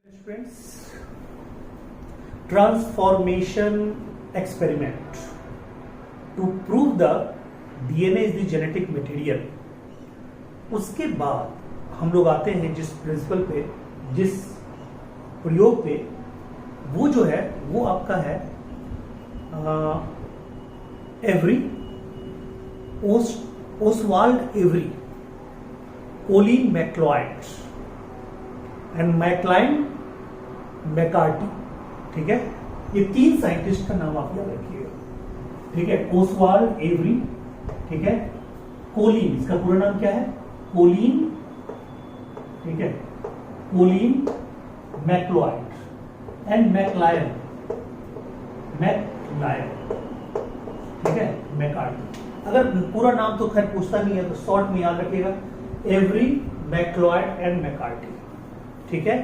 Friends, transformation experiment to prove the DNA is the genetic material। उसके बाद हम लोग आते हैं जिस प्रिंसिपल पे, जिस प्रयोग पे, वो जो है वो आपका है Avery, Oswald Avery, Colin MacLeod and Maclyn McCarty. ठीक है, ये तीन साइंटिस्ट का नाम आप याद रखिएगा। ठीक है, ओसवाल्ड एवरी, ठीक है, कोलिन, इसका पूरा नाम क्या है, कोलिन, ठीक है, कोलिन मैक्लॉयड एंड मैकलायन, ठीक है, मैकार्टी। अगर पूरा नाम तो खैर पूछता नहीं है तो शॉर्ट में याद रखिएगा, एवरी, मैक्लॉयड एंड मैकार्टी। ठीक है,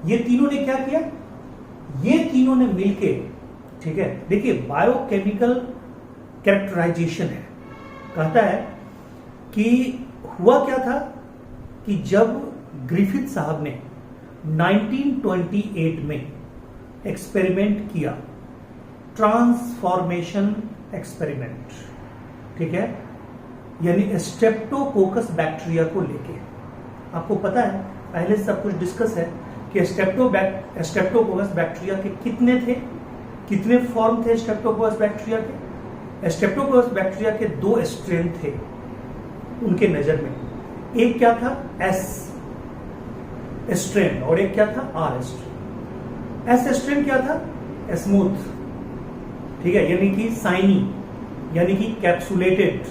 ये तीनों ने क्या किया, ये तीनों ने मिलके, ठीक है, देखिए बायोकेमिकल कैरेक्टराइजेशन है, कहता है कि हुआ क्या था कि जब ग्रिफिथ साहब ने 1928 में एक्सपेरिमेंट किया, ट्रांसफॉर्मेशन एक्सपेरिमेंट, ठीक है, यानी स्ट्रेप्टोकोकस बैक्टीरिया को लेके। आपको पता है पहले सब कुछ डिस्कस है कि स्ट्रेप्टोकोकस बैक्टीरिया के कितने थे, कितने फॉर्म थे स्ट्रेप्टोकोकस बैक्टीरिया के। स्ट्रेप्टोकोकस बैक्टीरिया के दो स्ट्रेन थे उनके नजर में, एक क्या था एस स्ट्रेन और एक क्या था आर स्ट्रेन। एस स्ट्रेन क्या था, स्मूथ, ठीक है, यानी कि साइनी, यानी कि कैप्सुलेटेड,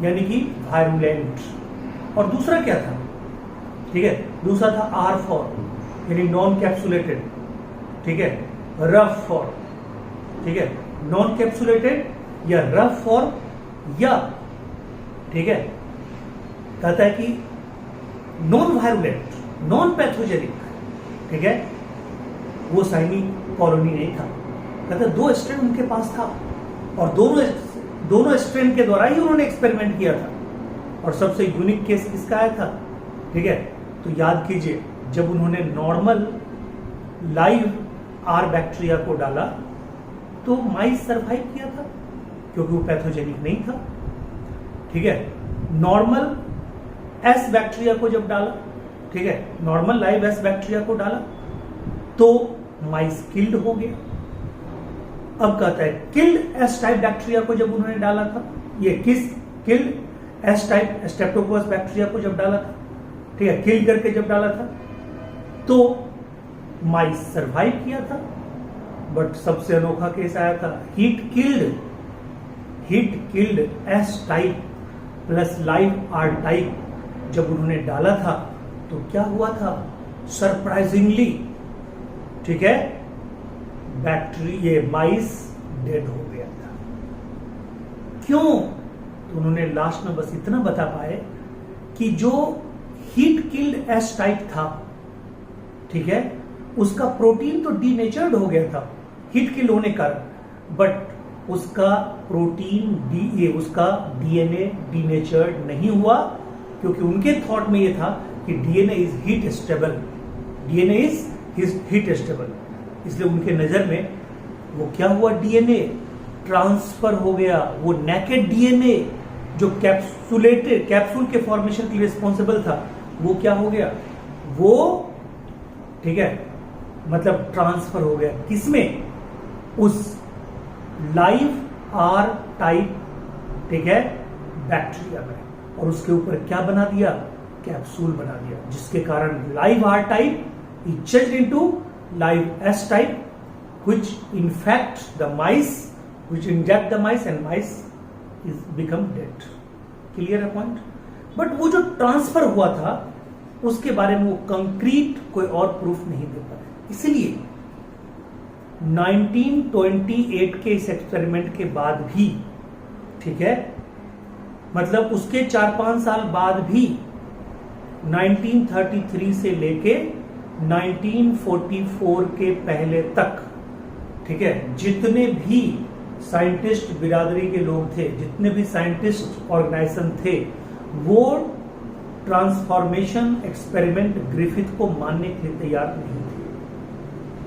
यानी कि वायरुलेंट। और दूसरा क्या था, ठीक है, दूसरा था आर फॉर्म, यानी नॉन कैप्सुलेटेड, ठीक है, रफ फॉर्म, ठीक है, नॉन कैप्सुलेटेड या रफ फॉर्म, या ठीक है, कहता है कि नॉन वायरुलेंट, नॉन पैथोजेनिक, ठीक है, वो साइनी कॉलोनी नहीं था। कहता है दो स्ट्रेन उनके पास था और दोनों स्ट्रेन के द्वारा ही उन्होंने एक्सपेरिमेंट किया था। और सबसे यूनिक केस किसका आया था, ठीक है, तो याद कीजिए जब उन्होंने नॉर्मल लाइव आर बैक्टीरिया को डाला तो माइस सरवाइव किया था क्योंकि वो पैथोजेनिक नहीं था। ठीक है, नॉर्मल एस बैक्टीरिया को जब डाला, ठीक है, नॉर्मल लाइव एस बैक्टीरिया को डाला तो माइस किल्ड हो गया। अब कहता है किल्ड एस टाइप बैक्टीरिया को जब उन्होंने डाला था, ये किस killed S type Streptococcus bacteria को जब डाला था, ठीक है, किल करके जब डाला था तो माइस सरवाइव किया था। बट सबसे अनोखा केस आया था heat killed S type plus live R type जब उन्होंने डाला था तो क्या हुआ था, सरप्राइजिंगली, ठीक है, बैक्टीरिया, ये माइस डेड हो गया था। क्यों, तो उन्होंने लास्ट में बस इतना बता पाए कि जो हीट किल्ड एस टाइप था, ठीक है, उसका प्रोटीन तो डीनेचर्ड हो गया था हीट किल्ड होने का, बट उसका प्रोटीन उसका डीएनए डीनेचर्ड नहीं हुआ क्योंकि उनके थॉट में ये था कि DNA is heat stable, DNA is heat stable. इसलिए उनके नजर में वो क्या हुआ, डीएनए ट्रांसफर हो गया। वो नेकेड डीएनए जो कैप्सूल के फॉर्मेशन के लिए रिस्पॉन्सिबल था वो क्या हो गया, वो, ठीक है, मतलब ट्रांसफर हो गया किसमें, उस लाइव आर टाइप, ठीक है, बैक्टीरिया में, और उसके ऊपर क्या बना दिया, कैप्सूल बना दिया, जिसके कारण live R type is changed into live S type which infect the mice, which inject the mice and mice is become dead. Clear है पॉइंट। बट वो जो ट्रांसफर हुआ था उसके बारे में वो कंक्रीट कोई और प्रूफ नहीं दे पाए। इसलिए 1928 के इस एक्सपेरिमेंट के बाद भी, ठीक है, मतलब उसके 4-5 साल बाद भी 1933 से लेके 1944 के पहले तक, ठीक है, जितने भी साइंटिस्ट बिरादरी के लोग थे, जितने भी साइंटिस्ट ऑर्गेनाइजेशन थे, वो ट्रांसफॉर्मेशन एक्सपेरिमेंट ग्रिफिथ को मानने के लिए तैयार नहीं थे।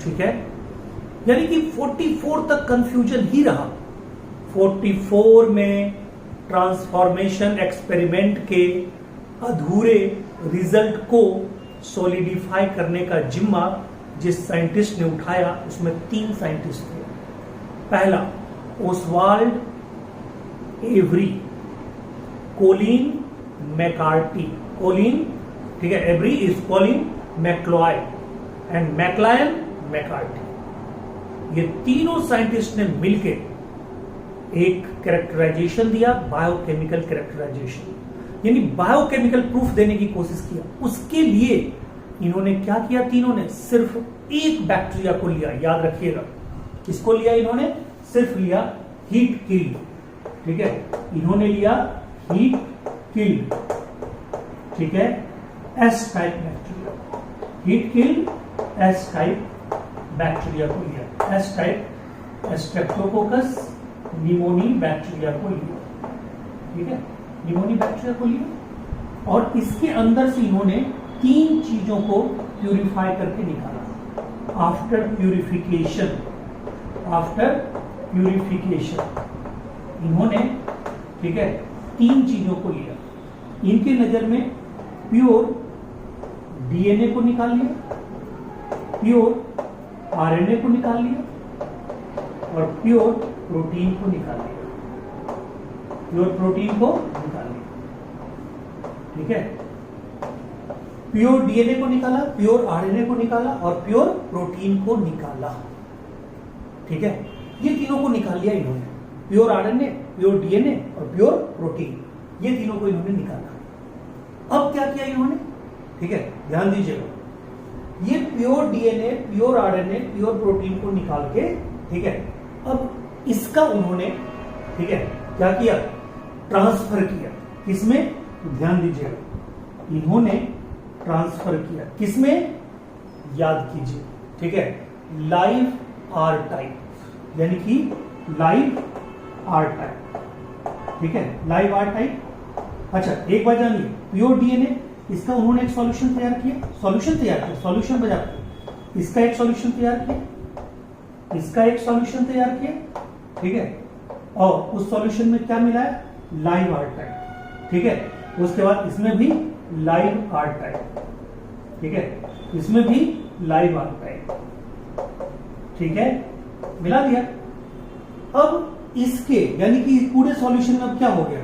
ठीक है, यानी कि 44 तक कंफ्यूजन ही रहा। 44 में ट्रांसफॉर्मेशन एक्सपेरिमेंट के अधूरे रिजल्ट को सॉलिडिफाई करने का जिम्मा जिस साइंटिस्ट ने उठाया, उसमें 3 साइंटिस्ट थे। पहला Oswald Avery, Colin McCarty, Colin, ठीक है, Avery is Colin MacLeod and Maclyn McCarty. ये तीनों साइंटिस्ट ने मिलकर एक कैरेक्टराइजेशन दिया, बायोकेमिकल कैरेक्टराइजेशन, यानी बायोकेमिकल प्रूफ देने की कोशिश किया। उसके लिए इन्होंने क्या किया, तीनों ने सिर्फ एक बैक्टीरिया को लिया, याद रखिएगा। किसको लिया इन्होंने? सिर्फ लिया हीट किल्ड, ठीक है, इन्होंने लिया हीट किल्ड, ठीक है, S type bacteria, heat killed S type bacteria को लिया, S type Streptococcus pneumoniae bacteria को लिया, ठीक है, निमोनी बैक्टीरिया को लिया और इसके अंदर से इन्होंने 3 चीजों को प्यूरिफाई करके निकाला। आफ्टर प्यूरिफिकेशन इन्होंने, ठीक है, 3 चीजों को लिया। इनके नजर में प्योर डीएनए को निकाल लिया, प्योर आरएनए को निकाल लिया और प्योर प्रोटीन को निकाल लिया, प्योर प्रोटीन को निकाल लिया, ठीक है, प्योर डीएनए को निकाला, प्योर आरएनए को निकाला और प्योर प्रोटीन को निकाला, ठीक है, ये तीनों को निकाल लिया इन्होंने, प्योर आरएनए, प्योर डीएनए और प्योर प्रोटीन, ये तीनों को इन्होंने निकाला। अब क्या किया इन्होंने, ठीक है, ध्यान दीजिएगा, ये pure DNA, pure RNA, pure protein को निकाल के, ठीक है, अब इसका उन्होंने, ठीक है, क्या किया, ट्रांसफर किया। किसमें? ध्यान दीजिएगा, इन्होंने ट्रांसफर किया किसमें, याद कीजिए, ठीक है, लाइव आर टाइप, यानी कि लाइव आर टाइप, ठीक है, लाइव आर टाइप। अच्छा, एक बात जानिए, प्योर डीएनए, इसका उन्होंने एक सॉल्यूशन तैयार किया, सॉल्यूशन बजाते, इसका एक सॉल्यूशन तैयार किया, इसका एक सॉल्यूशन तैयार किया, ठीक है, और उस सॉल्यूशन में क्या मिला है, लाइव आर टाइप, ठीक है, उसके बाद इसमें भी लाइव आर टाइप, ठीक है, इसमें भी लाइव आर टाइप, ठीक है, मिला दिया। अब इसके यानी कि पूरे सॉल्यूशन में अब क्या हो गया,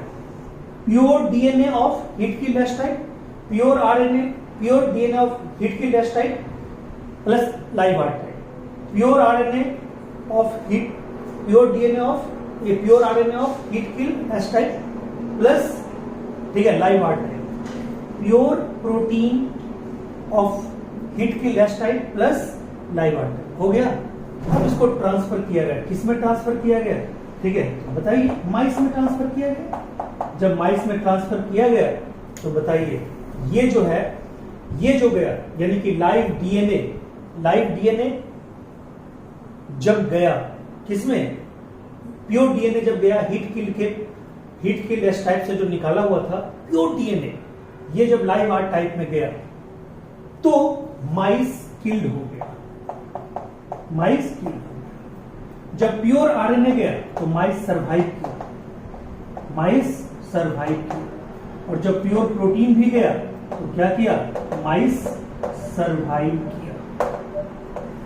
pure DNA of heat killed S type, pure RNA, pure DNA of heat killed S type plus live R type, pure RNA of heat, pure DNA of, ये pure RNA of heat killed S type plus, ठीक है, live R type, pure protein of heat killed S type plus live R type, हो गया। अब इसको transfer किया गया, किसमें ट्रांसफर किया गया, ठीक है, बताइए, माइस में ट्रांसफर किया गया। जब माइस में ट्रांसफर किया गया तो बताइए, ये जो है, ये जो गया, यानी कि लाइव डीएनए जब गया किसमें, प्योर डीएनए जब गया हीट किल्ड एस टाइप से जो निकाला हुआ था प्योर डीएनए, ये जब लाइव आर टाइप में गया तो माइस किल्ड हो गया, माइस किल्ड हो गया। जब प्योर आरएनए गया तो माइस सरवाइव किया, और जब प्योर प्रोटीन भी गया तो क्या किया, माइस सरवाइव किया,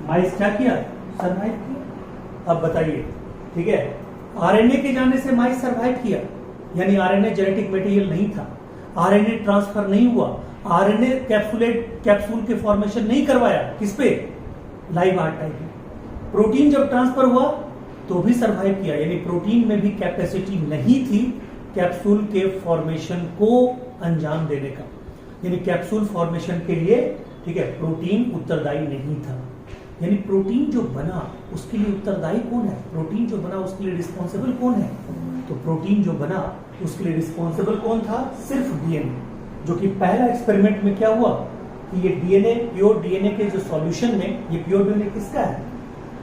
माइस क्या किया, सरवाइव किया। अब बताइए, ठीक है, आरएनए के जाने से माइस सरवाइव किया, यानी आरएनए जेनेटिक मटेरियल नहीं था, आरएनए ट्रांसफर नहीं हुआ, आरएनए कैप्सूल के फॉर्मेशन नहीं करवाया, किस पे, लाइव आर टाइप में। प्रोटीन जब ट्रांसफर हुआ तो भी सरवाइव किया, यानी प्रोटीन में भी कैपेसिटी नहीं थी कैप्सूल के फॉर्मेशन को अंजाम देने का, यानी कैप्सूल फॉर्मेशन के लिए, ठीक है, प्रोटीन उत्तरदायी नहीं था। यानी प्रोटीन जो बना उसके लिए उत्तरदायी कौन है, प्रोटीन जो बना उसके लिए रिस्पॉन्सिबल कौन है, तो प्रोटीन जो बना उसके लिए रिस्पॉन्सिबल कौन था, सिर्फ डीएनए, जो कि पहला एक्सपेरिमेंट में क्या हुआ कि ये डीएनए, प्योर डीएनए के जो सॉल्यूशन में, ये प्योर डीएनए किसका है,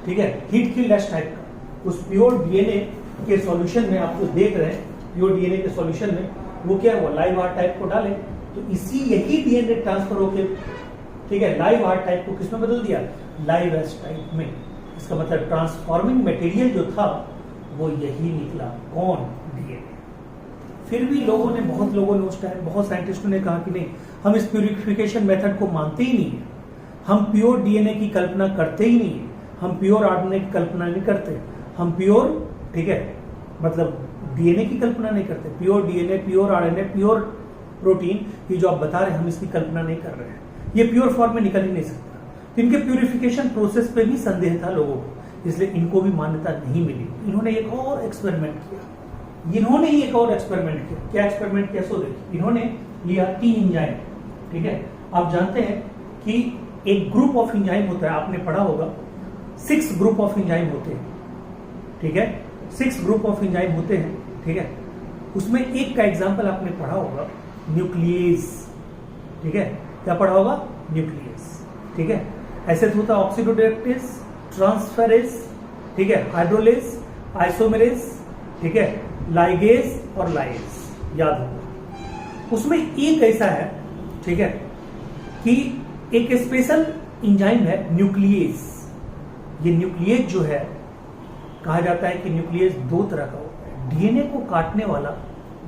ठीक है, हीट किल्ड एस टाइप का, उस प्योर डीएनए के सॉल्यूशन में आप जो देख रहे हैं, प्योर डीएनए के सॉल्यूशन में वो क्या हुआ, लाइव आर टाइप को डाले तो यही डीएनए ट्रांसफर होकर ठीक है, लाइव आर टाइप को किसमें बदल दिया, लाइव एस टाइप में। इसका मतलब ट्रांसफॉर्मिंग मटेरियल जो था वो यही निकला, कौन, डीएनए। फिर भी लोगों ने, बहुत लोगों ने उस टाइम, बहुत साइंटिस्टों ने कहा कि नहीं, हम इस प्यूरिफिकेशन मेथड को मानते ही नहीं है, हम प्योर डीएनए की कल्पना करते ही नहीं है, हम प्योर आरएनए की कल्पना नहीं करते, हम प्योर, ठीक है, मतलब डीएनए की कल्पना नहीं करते, pure DNA, pure RNA, pure protein, ये जो आप बता रहे हैं हम इसकी कल्पना नहीं कर रहे हैं, ये प्योर फॉर्म में निकल ही नहीं सकता। तो इनके प्यूरिफिकेशन प्रोसेस पे भी संदेह था लोगों को, इसलिए इनको भी मान्यता नहीं मिली। इन्होंने एक और एक्सपेरिमेंट किया, इन्होंने ही एक और एक्सपेरिमेंट किया। क्या एक्सपेरिमेंट किया, सो देखिए, इन्होंने लिया 3 एंजाइम, ठीक है। आप जानते हैं कि एक ग्रुप ऑफ एंजाइम होता है, आपने पढ़ा होगा 6 ग्रुप ऑफ एंजाइम होते हैं, ठीक है, 6 ग्रुप ऑफ एंजाइम होते हैं, ठीक है। उसमें एक का एग्जाम्पल आपने पढ़ा होगा, न्यूक्लियस, ठीक है, क्या पढ़ा होगा, न्यूक्लियस, ठीक है। ऐसे तो होता ऑक्सीडोडेक्टेस, ट्रांसफेरेस, ठीक है, हाइड्रोलेस, आइसोमेरेस, ठीक है, लाइगेस और लाइस, याद होगा। उसमें एक ऐसा है, ठीक है, कि एक स्पेशल एंजाइम है न्यूक्लियस। ये न्यूक्लियस जो है, कहा जाता है कि न्यूक्लियस 2 तरह का होता है, डीएनए को काटने वाला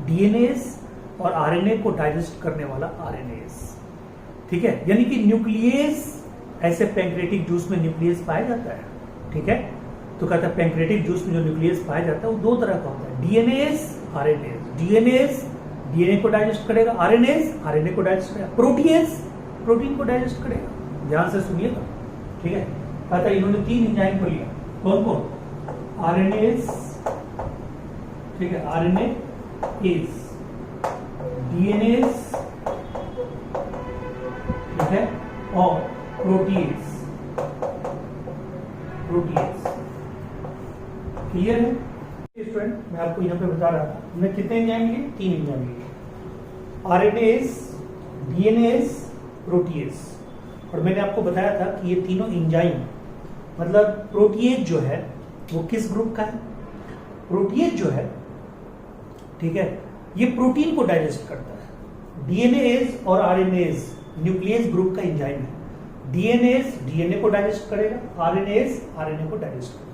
डीएनएस और आरएनए को डाइजेस्ट करने वाला आरएनएस, ठीक है। यानी कि न्यूक्लियस, ऐसे पैंक्रेटिक जूस में न्यूक्लियस पाया जाता है, ठीक है। तो कहता है पैंक्रेटिक जूस में जो न्यूक्लियस पाया जाता है वो 2 तरह का होता है, डीएनएस, आरएनएस। डीएनएस डीएनए को डाइजेस्ट करेगा, आरएनएस आरएनए को डाइजेस्ट करेगा, प्रोटीएस प्रोटीन को डाइजेस्ट करेगा। ध्यान से सुनिएगा, ठीक है। कहता है इन्होंने 3 एंजाइम को लिया, कौन कौन, आरएनएस, ठीक है, आरएनएस, डीएनएस, ठीक है, और प्रोटीएस, प्रोटीएस। क्लियर है स्टूडेंट? मैं आपको यहाँ पे बता रहा था, हमने कितने एंजाइम लिए, 3 एंजाइम लिए, आरएनएस, डीएनएस, प्रोटीएस। और मैंने आपको बताया था कि ये तीनों एंजाइम, मतलब प्रोटीएज जो है वो किस ग्रुप का है, प्रोटीएज जो है, ठीक है, ये प्रोटीन को डाइजेस्ट करता है। डीएनएस और आरएनएस न्यूक्लियस ग्रुप का एंजाइम है। डीएनएस डीएनए को डाइजेस्ट करेगा, आरएनएस आरएनए को डाइजेस्ट करेगा।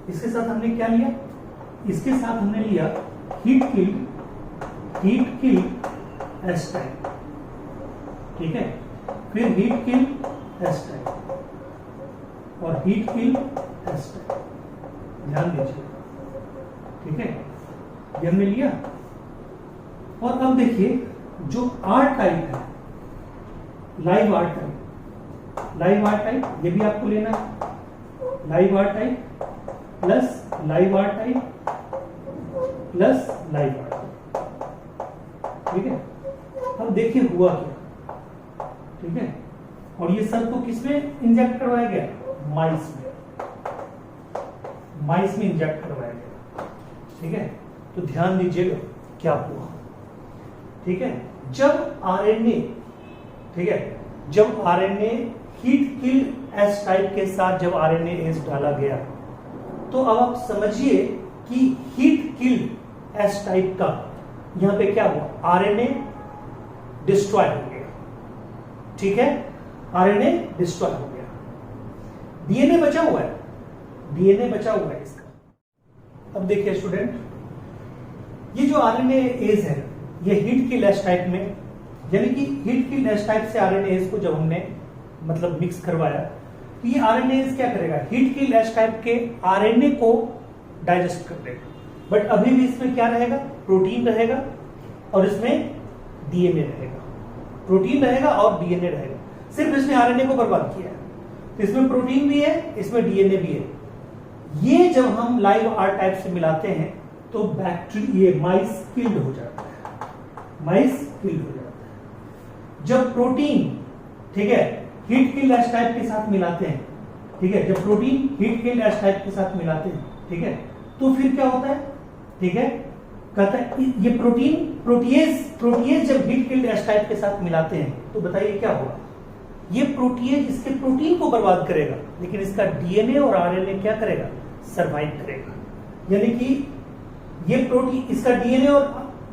इसके साथ हमने क्या लिया, इसके साथ हमने लिया हीट किल एस टाइप, ठीक है, फिर हीट किल एस टाइप और हीट किल एस टाइप। ध्यान दीजिए, ठीक है, ये हमने लिया। और अब देखिए जो आर टाइप है, live R type, live R type, ये भी आपको लेना है, live R type plus live R type plus live R type, ठीक है। अब देखिए हुआ क्या, ठीक है, और ये सब तो किसमें इंजेक्ट करवाया गया, माइस में, माइस में इंजेक्ट करवाया गया, ठीक है। तो ध्यान दीजिएगा क्या हुआ, ठीक है। जब आरएनए, ठीक है, जब RNA heat kill S type के साथ जब आरएनए एस डाला गया, तो अब आप समझिए कि हीट किल एस टाइप का यहां पे क्या हुआ, आरएनए डिस्ट्रॉय हो गया, ठीक है, आरएनए डिस्ट्रॉय हो गया, डीएनए बचा हुआ है, डीएनए बचा हुआ है इसका। अब देखिए स्टूडेंट, ये जो आरएनए एस है ये हीट किल एस टाइप में, यानी कि हीट किल एस टाइप से आरएनए एस को जब हमने मतलब मिक्स करवाया, तो ये आरएनए एस क्या करेगा, हीट किल एस टाइप के आरएनए को डाइजेस्ट कर देगा। बट अभी भी इसमें क्या रहेगा, प्रोटीन रहेगा और इसमें डीएनए रहेगा, प्रोटीन रहेगा और डीएनए रहेगा। सिर्फ इसने आरएनए को बर्बाद किया है, तो इसमें प्रोटीन भी है, इसमें डीएनए भी है। ये जब हम लाइव आर टाइप से मिलाते हैं तो बैक्टीरिया, ये माइस किल्ड हो जाता है, माइस किल्ड हो जाता है। जब प्रोटीन, ठीक है, हीट किल एस टाइप के साथ मिलाते हैं, ठीक है, जब protein heat kill S type के साथ मिलाते हैं, ठीक है, तो फिर क्या होता है, ठीक है, कहता है ये प्रोटीन, प्रोटीएज जब हीट किल एस टाइप के साथ मिलाते हैं तो बताइए क्या होगा, ये प्रोटीएज इसके प्रोटीन को बर्बाद करेगा, लेकिन इसका डीएनए और आरएनए क्या करेगा, सरवाइव करेगा। यानी कि ये प्रोटीन, इसका डीएनए और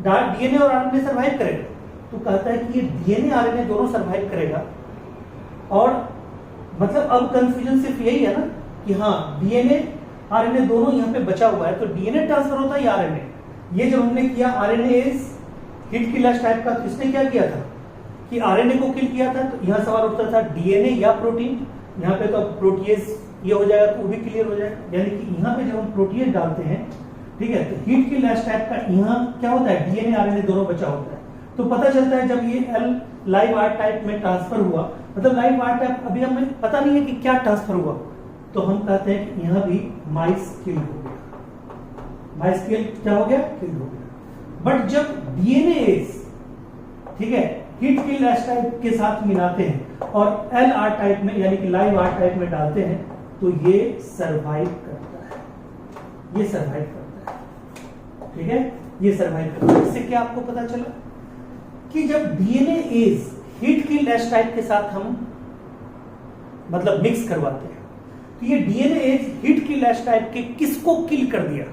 आरएनए सरवाइव करेगा, तो कहता है कि ये डीएनए आरएनए दोनों सरवाइव करेगा, और मतलब अब कंफ्यूजन सिर्फ यही है ना कि हाँ डीएनए आरएनए दोनों यहाँ पे बचा हुआ है, तो डीएनए ट्रांसफर होता है या आरएनए। ये जब हमने किया RNA is hit killer type का, तो इसने क्या किया था कि आरएनए को किल किया था, तो यहाँ सवाल उठता था डीएनए या प्रोटीन। यहाँ पे तो प्रोटीएज ये हो जाएगा तो वो भी क्लियर हो जाएगा, यानी कि यहाँ पे जब हम प्रोटीन डालते हैं, ठीक है, तो हीट की लैश टाइप का यहाँ क्या होता है, डीएनए आरएनए दोनों बचा होता है। तो पता चलता है जब ये एल लाइव आर टाइप में ट्रांसफर हुआ, मतलब लाइव आर टाइप अभी हमें पता नहीं है कि क्या ट्रांसफर हुआ, तो हम कहते हैं कि यहाँ भी माइस किल हो गया, माइस किल क्या हो गया, किल हो गया। बट जब डीएनए इज, ठीक है, हीट की लैश टाइप के साथ मिलाते हैं और एल आर टाइप में यानी कि लाइव आर टाइप में डालते हैं, तो ये सरवाइव करता है, ये सरवाइव करता है, ठीक है, ये सरवाइव करता है। इससे क्या आपको पता चला कि जब डीएनए इज हीट की लैश टाइप के साथ हम मतलब मिक्स करवाते हैं, तो ये डीएनए इज हीट की लैश टाइप के किसको किल कर दिया,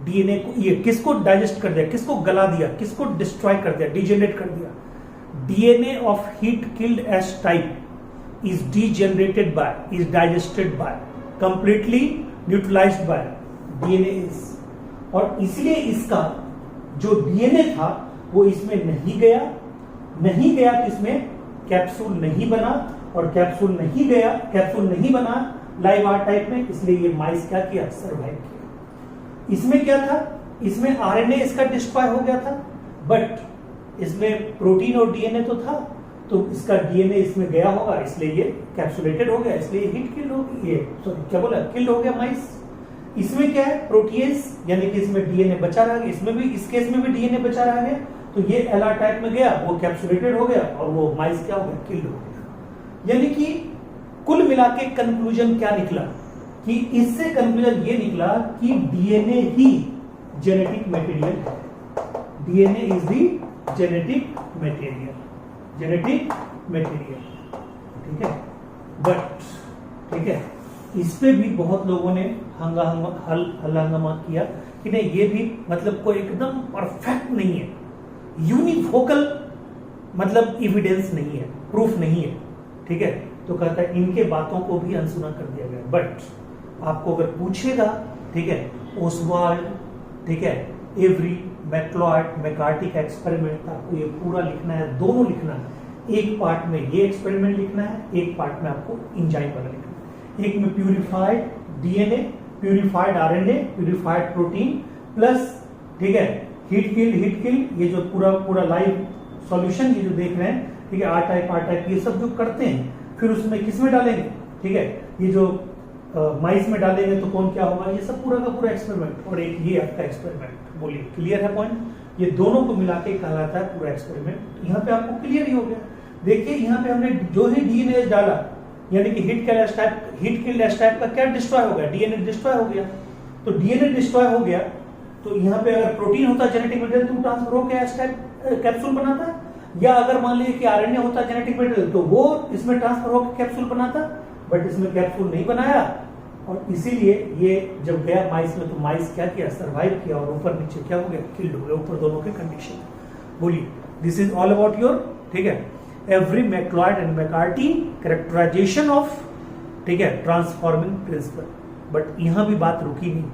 डीएनए को, ये किसको डाइजेस्ट कर दिया, किसको गला दिया, किसको डिस्ट्रॉय कर दिया, डिजेनरेट कर दिया। DNA of heat killed S type is degenerated by, is digested by, completely neutralized by DNA-is, और इसलिए इसका जो डीएनए था वो इसमें नहीं गया तो इसमें कैप्सूल नहीं बना, और कैप्सूल नहीं गया, कैप्सूल नहीं बना लाइव आर टाइप में, इसलिए ये माइस क्या किया, सर्वाइव किया। इसमें क्या था, इसमें आरएनए इसका डिस्ट्रॉय हो गया था, बट इसमें प्रोटीन और डीएनए तो था, तो इसका डीएनए इसमें गया होगा, इसलिए ये कैप्सुलेटेड हो गया, इसलिए हीट किल हो गई, ये सॉरी क्या बोला, किल हो गया माइस। इसमें क्या है, प्रोटीएज, यानी कि इसमें डीएनए बचा रह गया, इसमें भी, इस केस में भी डीएनए बचा रह गया, तो ये एलआर टाइप में गया, वो कैप्सुलेटेड हो गया और वो माइस क्या हो गया, किल हो गया। यानी कि कुल मिला के कंक्लूजन क्या निकला कि इससे कंक्लूजन ये निकला कि डीएनए ही जेनेटिक मटेरियल है, DNA is the genetic material, genetic material, ठीक है। बट ठीक है, इस पे भी बहुत लोगों ने हंगामा किया कि नहीं, ये भी मतलब कोई एकदम परफेक्ट नहीं है, यूनिफोकल मतलब एविडेंस नहीं है, प्रूफ नहीं है, ठीक है। तो कहता है इनके बातों को भी अनसुना कर दिया गया। बट आपको अगर पूछेगा, ठीक है, ओसवाल्ड, ठीक है, एवरी, मैक्लॉयड, मैकार्टी का एक्सपेरिमेंट, आपको ये पूरा लिखना है, दोनों लिखना है। एक पार्ट में ये एक्सपेरिमेंट लिखना है, एक पार्ट में आपको इंजाइम वाला लिखना है। एक में purified DNA, purified RNA, purified protein plus, ठीक है, हीट किल, ये जो पूरा लाइव सॉल्यूशन ये जो देख रहे हैं, ठीक है, आर टाइप ये सब जो करते हैं, फिर उसमें किस में डालेंगे, ठीक है, ये जो माइस में डालेंगे तो कौन क्या होगा, ये सब पूरा का पूरा एक्सपेरिमेंट, और एक ये आपका एक्सपेरिमेंट। बोलिए क्लियर है पॉइंट, ये दोनों को मिला के कहलाता है पूरा एक्सपेरिमेंट। यहाँ पे आपको क्लियर ही हो गया। देखिए यहाँ पे हमने जो ही डीएनए डाला, यानी कि हीट किल्ड एश टाइप का क्या डिस्ट्रॉय हो गया, डीएनए डिस्ट्रॉय हो गया। तो डीएनए डिस्ट्रॉय हो गया, तो यहाँ पे अगर प्रोटीन होता जेनेटिक मटेरियल तो ट्रांसफर होकर एश टाइप कैप्सूल बनाता है, या अगर मान लीजिए कि आरएनए होता जेनेटिक मटेरियल तो वो इसमें ट्रांसफर होकर कैप्सूल बनाता, बट इसमें कैप्सूल नहीं बनाया, और इसीलिए ये जब गया माइस में, तो माइस क्या किया, सर्वाइव किया, और ऊपर नीचे क्या हो गया, किल्ड हो गया, ऊपर दोनों के कंडीशन। बोलिए this is all about your, ठीक है, Avery MacLeod and McCarty characterization of, ठीक है, ट्रांसफॉर्मिंग प्रिंसिपल। बट यहां भी बात रुकी नहीं,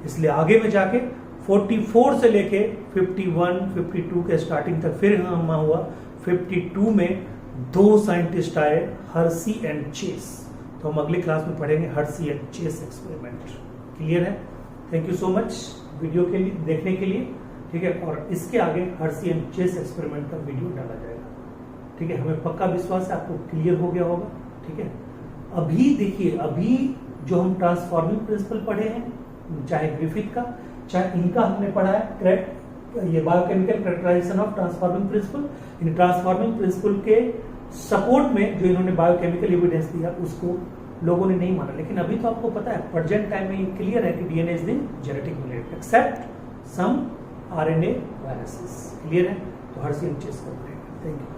इसलिए आगे में जाके 44 से लेके 51, 52 के स्टार्टिंग तक फिर हम हुआ 52 में 2 साइंटिस्ट आए, हर्सी एंड चेस। तो हम अगली क्लास में पढ़ेंगे Hershey and Chase experiment. Clear है? Thank you so much video के लिए देखने के लिए, ठीक है। और इसके आगे हर्सी एंड चेस एक्सपेरिमेंट का वीडियो डाला जाएगा, ठीक है। हमें पक्का विश्वास है आपको क्लियर हो गया होगा, ठीक है। अभी देखिए, अभी जो हम ट्रांसफॉर्मिंग प्रिंसिपल पढ़े हैं, चाहे ग्रिफिथ का चाहे इनका हमने पढ़ा है, ये biochemical characterization of transforming principle. इन ट्रांसफॉर्मिंग प्रिंसिपल के सपोर्ट में जो इन्होंने बायोकेमिकल एविडेंस दिया उसको लोगों ने नहीं माना, लेकिन अभी तो आपको पता है प्रेजेंट टाइम में ये क्लियर है कि DNA is the genetic material except some RNA viruses. Clear है? तो हर चीज करते हैं। Thank you.